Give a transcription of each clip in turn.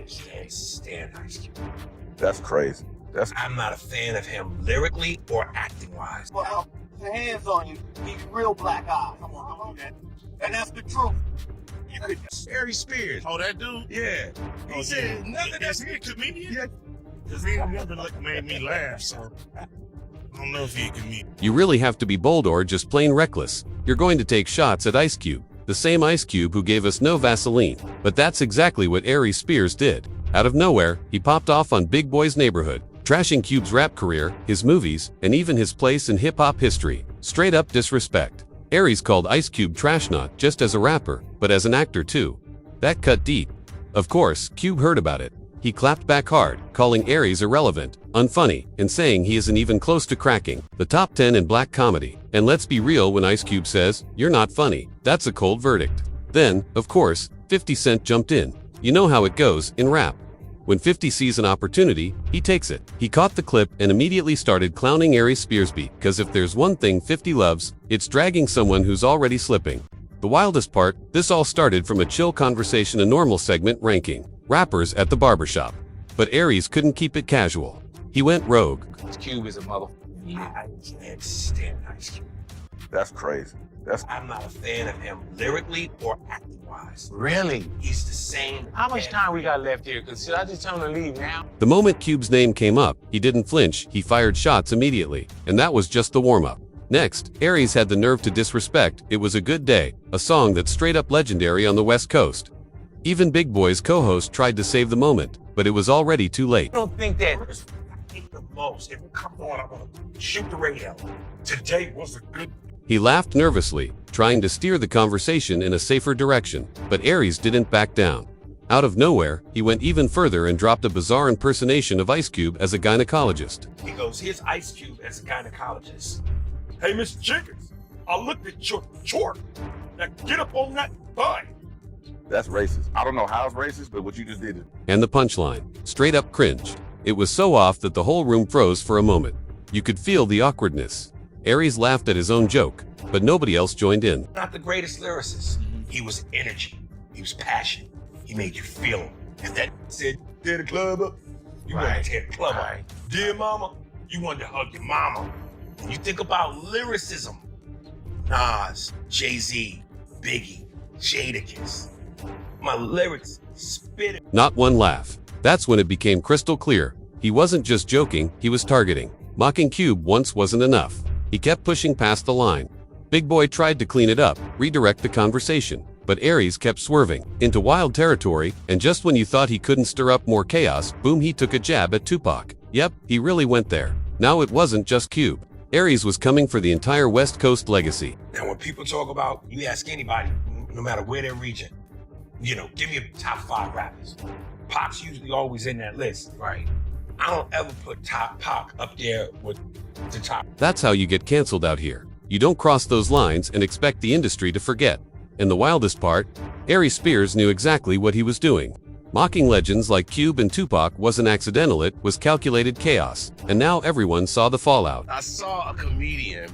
can't stand Ice Cube. That's crazy. I'm not a fan of him lyrically or acting-wise. Well, the hands on you, he's real black eyes. Come on, man. And that's the truth. You could Aries Spears. Oh, that dude? Yeah. He said nothing. Is he a comedian? Yeah. Because he never made me laugh, so I don't know if he a comedian. You really have to be bold or just plain reckless. You're going to take shots at Ice Cube, the same Ice Cube who gave us no Vaseline. But that's exactly what Aries Spears did. Out of nowhere, he popped off on Big Boy's Neighborhood, trashing Cube's rap career, his movies, and even his place in hip-hop history. Straight up disrespect. Aries called Ice Cube trash not just as a rapper, but as an actor too. That cut deep. Of course, Cube heard about it. He clapped back hard, calling Aries irrelevant, unfunny, and saying he isn't even close to cracking the top 10 in black comedy. And let's be real, when Ice Cube says, "You're not funny," that's a cold verdict. Then, of course, 50 Cent jumped in. You know how it goes in rap. When 50 sees an opportunity, he takes it. He caught the clip and immediately started clowning Aries Spears because if there's one thing 50 loves, it's dragging someone who's already slipping. The wildest part, this all started from a chill conversation, a normal segment ranking rappers at the barbershop. But Aries couldn't keep it casual. He went rogue. Cube is a mother. I can't stand Ice Cube. That's crazy. I'm not a fan of him lyrically or acting-wise. Really? He's the same. How much time we got left here? Because should I just tell him to leave now? The moment Cube's name came up, he didn't flinch, he fired shots immediately. And that was just the warm-up. Next, Aries had the nerve to disrespect "It Was a Good Day," a song that's straight up legendary on the West Coast. Even Big Boy's co-host tried to save the moment, but it was already too late. I don't think that... I hate the most. If it come on, I'm gonna shoot the radio. Today was a good... He laughed nervously, trying to steer the conversation in a safer direction, but Aries didn't back down. Out of nowhere, he went even further and dropped a bizarre impersonation of Ice Cube as a gynecologist. He goes, "Here's Ice Cube as a gynecologist. Hey, Miss Jenkins, I looked at your chart. Now get up on that butt." That's racist. I don't know how it's racist, but what you just did is... And the punchline, straight up cringe. It was so off that the whole room froze for a moment. You could feel the awkwardness. Aries laughed at his own joke, but nobody else joined in. Not the greatest lyricist. He was energy. He was passion. He made you feel him. If that said, "Tear the club up," you wanted to tear the club up. "Dear mama," you wanted to hug your mama. When you think about lyricism, Nas, Jay-Z, Biggie, Jadakiss, my lyrics spit it. Not one laugh. That's when it became crystal clear. He wasn't just joking, he was targeting. Mocking Cube once wasn't enough. He kept pushing past the line. Big Boy tried to clean it up, redirect the conversation, but Aries kept swerving into wild territory, and just when you thought he couldn't stir up more chaos, boom, he took a jab at Tupac. Yep, he really went there. Now it wasn't just Cube. Aries was coming for the entire West Coast legacy. Now when people talk about, you ask anybody, no matter where their region, give me a top 5 rappers. Pac's usually always in that list, right? I don't ever put Pac up there with the top. That's how you get canceled out here. You don't cross those lines and expect the industry to forget. And the wildest part, Aries Spears knew exactly what he was doing. Mocking legends like Cube and Tupac wasn't accidental, it was calculated chaos. And now everyone saw the fallout. I saw a comedian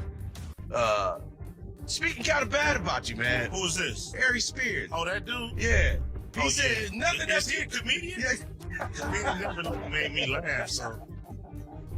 speaking kind of bad about you, man. Who is this? Aries Spears. Oh, that dude? Yeah. He Oh, said yeah. nothing. Is he a comedian? He never made me laugh, so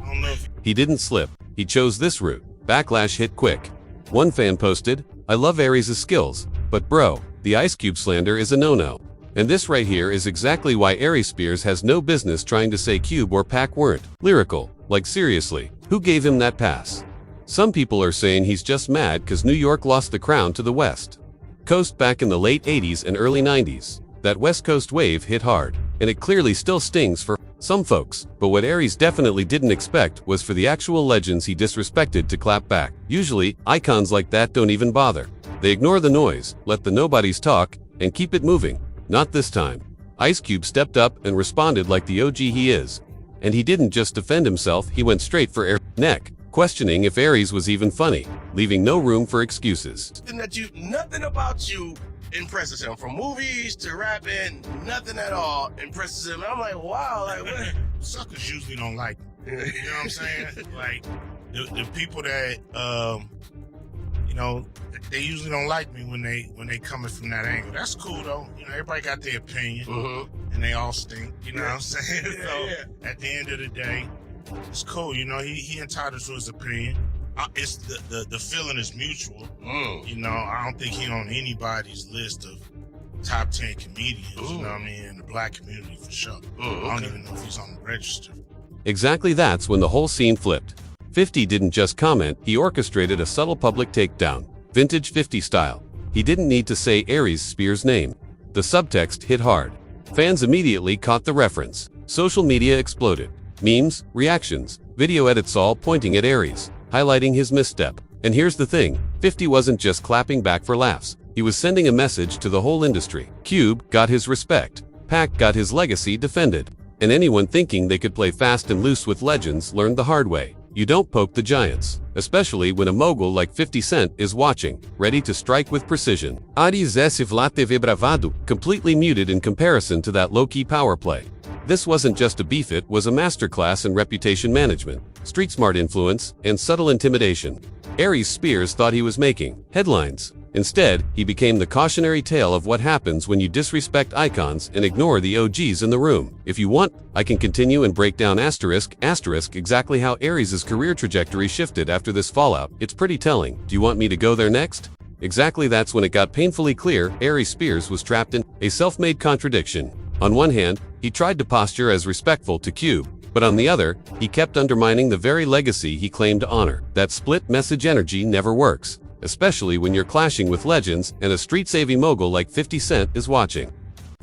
I don't know if... He didn't slip. He chose this route. Backlash hit quick. One fan posted, "I love Aries' skills, but bro, the Ice Cube slander is a no-no." And this right here is exactly why Aries Spears has no business trying to say Cube or Pac weren't lyrical. Like seriously, who gave him that pass? Some people are saying he's just mad because New York lost the crown to the West Coast back in the late 80s and early 90s. That West Coast wave hit hard, and it clearly still stings for some folks. But what Aries definitely didn't expect was for the actual legends he disrespected to clap back. Usually, icons like that don't even bother. They ignore the noise, let the nobodies talk, and keep it moving. Not this time. Ice Cube stepped up and responded like the OG he is. And he didn't just defend himself, he went straight for Aries' neck, questioning if Aries was even funny, leaving no room for excuses. Nothing about you impresses him. From movies to rapping, nothing at all impresses him. And I'm like, wow, like what? Suckers usually don't like it. You know what I'm saying? Like the people that You know, they usually don't like me when they coming from that angle. That's cool though. You know, everybody got their opinion, and they all stink. You know what I'm saying? At the end of the day, it's cool. You know, he entitled to his opinion. It's the feeling is mutual. You know, I don't think he on anybody's list of top 10 comedians. You know what I mean? In the black community for sure. I don't even know if he's on the register. Exactly, that's when the whole scene flipped. 50 didn't just comment, he orchestrated a subtle public takedown, vintage 50 style. He didn't need to say Aries Spears' name. The subtext hit hard. Fans immediately caught the reference. Social media exploded. Memes, reactions, video edits all pointing at Aries, highlighting his misstep. And here's the thing, 50 wasn't just clapping back for laughs. He was sending a message to the whole industry. Cube got his respect. Pac got his legacy defended. And anyone thinking they could play fast and loose with legends learned the hard way. You don't poke the giants, especially when a mogul like 50 Cent is watching, ready to strike with precision. Aries self-sabotage bravado, completely muted in comparison to that low-key power play. This wasn't just a beef, it was a masterclass in reputation management, street-smart influence, and subtle intimidation. Aries Spears thought he was making headlines. Instead, he became the cautionary tale of what happens when you disrespect icons and ignore the OGs in the room. If you want, I can continue and break down asterisk exactly how Aries' career trajectory shifted after this fallout. It's pretty telling. Do you want me to go there next? Exactly, that's when it got painfully clear Aries Spears was trapped in a self-made contradiction. On one hand, he tried to posture as respectful to Cube, but on the other, he kept undermining the very legacy he claimed to honor. That split message energy never works, especially when you're clashing with legends and a street-savvy mogul like 50 Cent is watching.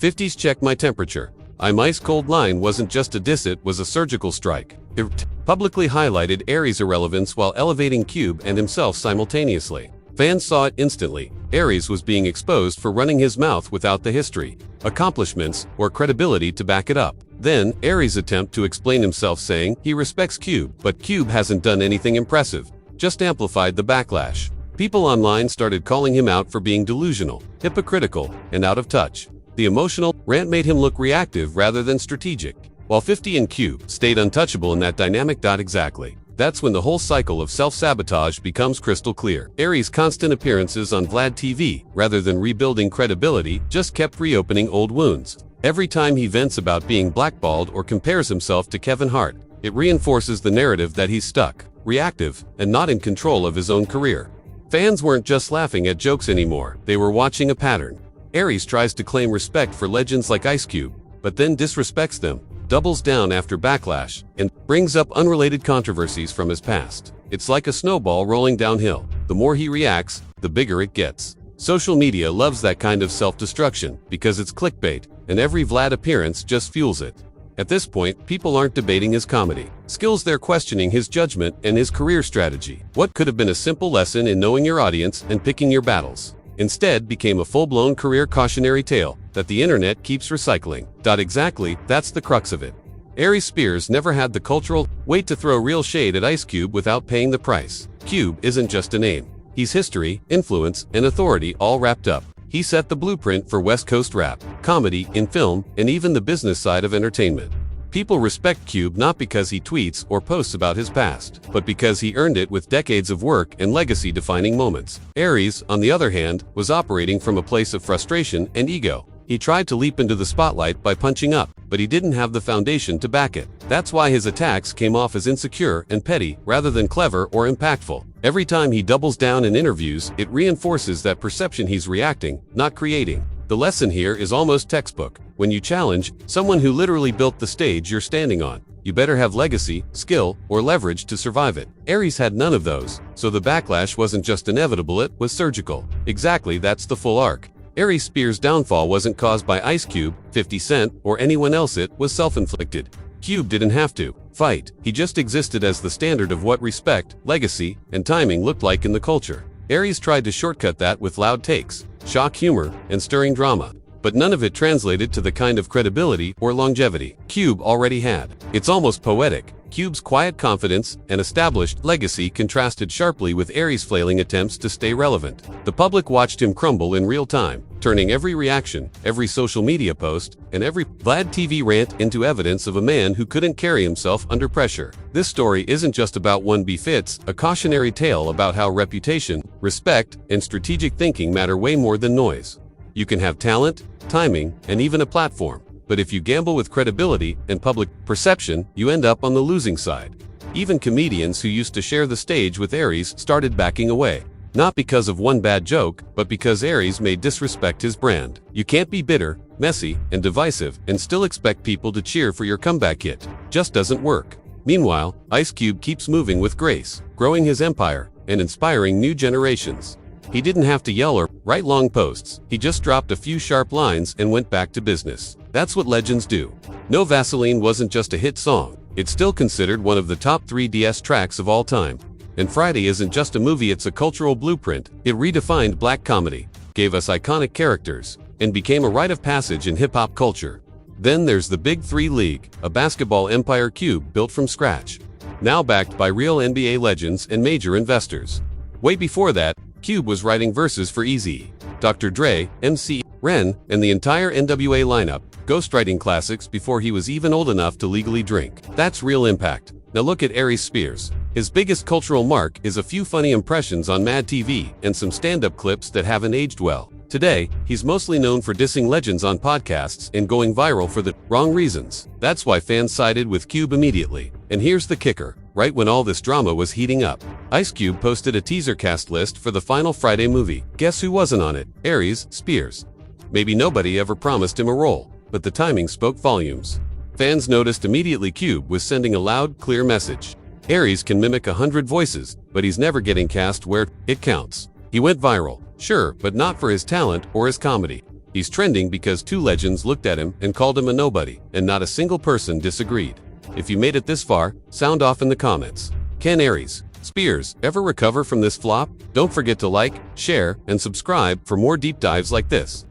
50's check my temperature. I'm ice cold line wasn't just a diss, it was a surgical strike. It publicly highlighted Aries' irrelevance while elevating Cube and himself simultaneously. Fans saw it instantly. Aries was being exposed for running his mouth without the history, accomplishments, or credibility to back it up. Then, Aries' attempt to explain himself saying he respects Cube, but Cube hasn't done anything impressive, just amplified the backlash. People online started calling him out for being delusional, hypocritical, and out of touch. The emotional rant made him look reactive rather than strategic, while 50 and Cube stayed untouchable in that dynamic. Exactly. That's when the whole cycle of self-sabotage becomes crystal clear. Aries' constant appearances on Vlad TV, rather than rebuilding credibility, just kept reopening old wounds. Every time he vents about being blackballed or compares himself to Kevin Hart, it reinforces the narrative that he's stuck, reactive, and not in control of his own career. Fans weren't just laughing at jokes anymore, they were watching a pattern. Aries tries to claim respect for legends like Ice Cube, but then disrespects them, doubles down after backlash, and brings up unrelated controversies from his past. It's like a snowball rolling downhill. The more he reacts, the bigger it gets. Social media loves that kind of self-destruction because it's clickbait, and every Vlad appearance just fuels it. At this point, people aren't debating his comedy skills, they're questioning his judgment and his career strategy. What could have been a simple lesson in knowing your audience and picking your battles instead became a full-blown career cautionary tale that the internet keeps recycling. Exactly, that's the crux of it. Aries Spears never had the cultural weight to throw real shade at Ice Cube without paying the price. Cube isn't just a name. He's history, influence, and authority all wrapped up. He set the blueprint for West Coast rap, comedy, in film, and even the business side of entertainment. People respect Cube not because he tweets or posts about his past, but because he earned it with decades of work and legacy-defining moments. Aries, on the other hand, was operating from a place of frustration and ego. He tried to leap into the spotlight by punching up, but he didn't have the foundation to back it. That's why his attacks came off as insecure and petty rather than clever or impactful. Every time he doubles down in interviews, it reinforces that perception he's reacting, not creating. The lesson here is almost textbook. When you challenge someone who literally built the stage you're standing on, you better have legacy, skill, or leverage to survive it. Aries had none of those, so the backlash wasn't just inevitable, it was surgical. Exactly, that's the full arc. Aries Spears' downfall wasn't caused by Ice Cube, 50 Cent, or anyone else, it was self-inflicted. Cube didn't have to fight, he just existed as the standard of what respect, legacy, and timing looked like in the culture. Aries tried to shortcut that with loud takes, shock humor, and stirring drama, but none of it translated to the kind of credibility or longevity Cube already had. It's almost poetic. Cube's quiet confidence and established legacy contrasted sharply with Aries' flailing attempts to stay relevant. The public watched him crumble in real time, turning every reaction, every social media post, and every Vlad TV rant into evidence of a man who couldn't carry himself under pressure. This story isn't just about one beef, it's a cautionary tale about how reputation, respect, and strategic thinking matter way more than noise. You can have talent, timing, and even a platform, but if you gamble with credibility and public perception, you end up on the losing side. Even comedians who used to share the stage with Aries started backing away. Not because of one bad joke, but because Aries may disrespect his brand. You can't be bitter, messy, and divisive and still expect people to cheer for your comeback hit. Just doesn't work. Meanwhile, Ice Cube keeps moving with grace, growing his empire and inspiring new generations. He didn't have to yell or write long posts. He just dropped a few sharp lines and went back to business. That's what legends do. No Vaseline wasn't just a hit song. It's still considered one of the top 3 DS tracks of all time. And Friday isn't just a movie, it's a cultural blueprint. It redefined black comedy, gave us iconic characters, and became a rite of passage in hip-hop culture. Then there's the Big 3 League, a basketball empire Cube built from scratch. Now backed by real NBA legends and major investors. Way before that, Cube was writing verses for Eazy, Dr. Dre, MC Ren, and the entire NWA lineup, ghostwriting classics before he was even old enough to legally drink. That's real impact. Now look at Aries Spears. His biggest cultural mark is a few funny impressions on Mad TV and some stand-up clips that haven't aged well. Today, he's mostly known for dissing legends on podcasts and going viral for the wrong reasons. That's why fans sided with Cube immediately. And here's the kicker. Right when all this drama was heating up, Ice Cube posted a teaser cast list for the final Friday movie. Guess who wasn't on it? Aries Spears. Maybe nobody ever promised him a role, but the timing spoke volumes. Fans noticed immediately Cube was sending a loud, clear message. Aries can mimic 100 voices, but he's never getting cast where it counts. He went viral, sure, but not for his talent or his comedy. He's trending because 2 legends looked at him and called him a nobody, and not a single person disagreed. If you made it this far, sound off in the comments. Can Aries Spears ever recover from this flop? Don't forget to like, share, and subscribe for more deep dives like this.